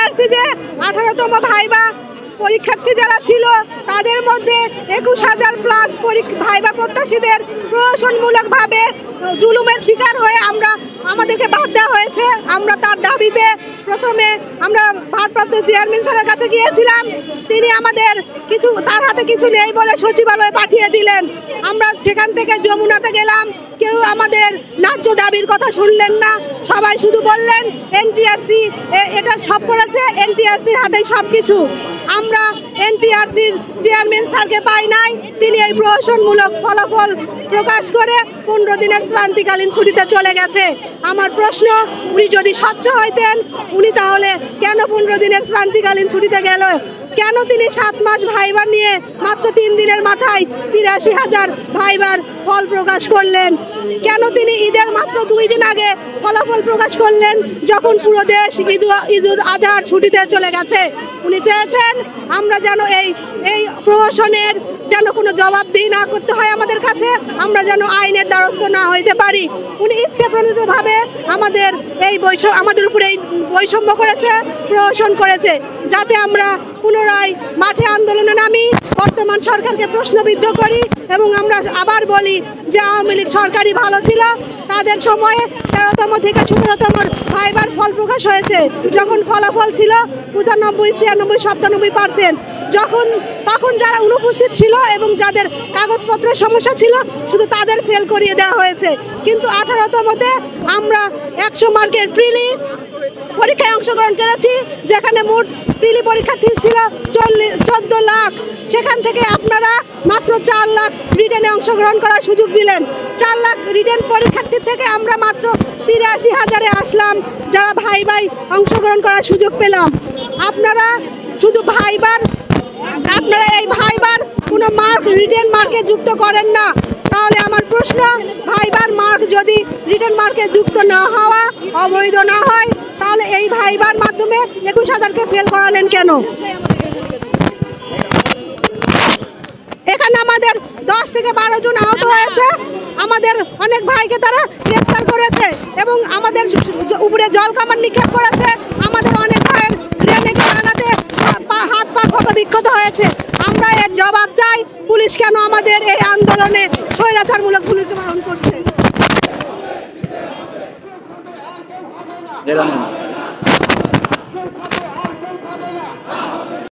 NTRC যে 18তম viva পরীক্ষার্থী যারা ছিল তাদের মধ্যে 21,000+ ভাইবা প্রত্যাশীদের প্রহসনমূলকভাবে জুলুমের শিকার হয়ে আমাদেরকে বাদ দেওয়া হয়েছে। আমরা তার দাবিতে প্রথমে আমরা ভারপ্রাপ্ত চেয়ারম্যান স্যারের কাছে গিয়েছিলাম। তিনি তার হাতে কিছু নেই বলে সচিবালয়ে পাঠিয়ে দিলেন। আমরা সেখান থেকে যমুনাতে গেলাম, কেউ আমাদের ন্যায্য দাবির কথা শুনলেন না। সবাই শুধু বললেন এনটিআরসি এটা সব করেছে, এনটিআরসির হাতেই সব কিছু। আমরা এনটিআরসির চেয়ারম্যান স্যারকে পাই নাই। তিনি এই প্রহসনমূলক ফলাফল প্রকাশ করে 15 দিনের শ্রান্তিকালীন ছুটিতে চলে গেছে। আমার প্রশ্ন, উনি যদি স্বচ্ছ হইতেন উনি তাহলে কেন 15 দিনের শ্রান্তিকালীন ছুটিতে গেল? কেন তিনি 7 মাস ভাইবার নিয়ে মাত্র 3 দিনের মাথায় 83,000 ভাইবার ফল প্রকাশ করলেন? কেন তিনি ঈদের মাত্র 2 দিন আগে ফলাফল প্রকাশ করলেন, যখন পুরো দেশ ঈদুল আজহার ছুটিতে চলে গেছে? উনি চেয়েছেন আমরা যেন এই প্রহসনের যেন কোনো জবাবদিহি না করতে হয় আমাদের কাছে, আমরা যেন আইনের দ্বারস্থ না হইতে পারি। উনি ইচ্ছেপ্রণোদিতভাবে আমাদের উপরে এই বৈষম্য করেছে, প্রহসন করেছে, যাতে আমরা পুনরায় মাঠে আন্দোলনে নামি, বর্তমান সরকারকে প্রশ্নবিদ্ধ করি এবং আমরা আবার বলি যে আওয়ামী লীগ সরকারই ভালো ছিল। তাদের সময়ে 13তম থেকে 17তম ভাইবার ফল প্রকাশ হয়েছে, যখন ফলাফল ছিল 95, 96, 97%। তখন যারা অনুপস্থিত ছিল এবং যাদের কাগজপত্রের সমস্যা ছিল শুধু তাদের ফেল করিয়ে দেওয়া হয়েছে। কিন্তু 18তমতে আমরা 100 মার্কের প্রিলি পরীক্ষায় অংশগ্রহণ করেছি, যেখানে মোট প্রিলি পরীক্ষার্থী ছিল 14 লাখ। সেখান থেকে আপনারা মাত্র 4 লাখ রিটেনে অংশগ্রহণ করার সুযোগ দিলেন। 4 লাখ রিটেন পরীক্ষার্থী থেকে আমরা মাত্র 83,000-এ আসলাম, যারা ভাইবাই অংশগ্রহণ করার সুযোগ পেলাম। আপনারা শুধু আপনারা এই ভাইবার কোনো রিটেন মার্কে যুক্ত করেন না। তাহলে আমার প্রশ্ন, ভাইবার মার্ক যদি রিটেন মার্কে যুক্ত না হওয়া, অবৈধ না হয়, তাহলে এই ভাইবার মাধ্যমে 21,000-কে ফেল করালেন কেন? এখানে আমাদের 10 থেকে 12 জন আহত হয়েছে। আমাদের অনেক ভাইকে তারা গ্রেফতার করেছে এবং আমাদের উপরে জল কামান নিক্ষেপ করেছে। আমাদের অনেক ভাইয়ের গ্রেনেডের আঘাতে হাত পা ক্ষত বিক্ষত হয়েছে। আমরা এর জবাব চাই। পুলিশ কেন আমাদের এই আন্দোলনে স্বৈরাচারমূলক ভূমিকা পালন করছে?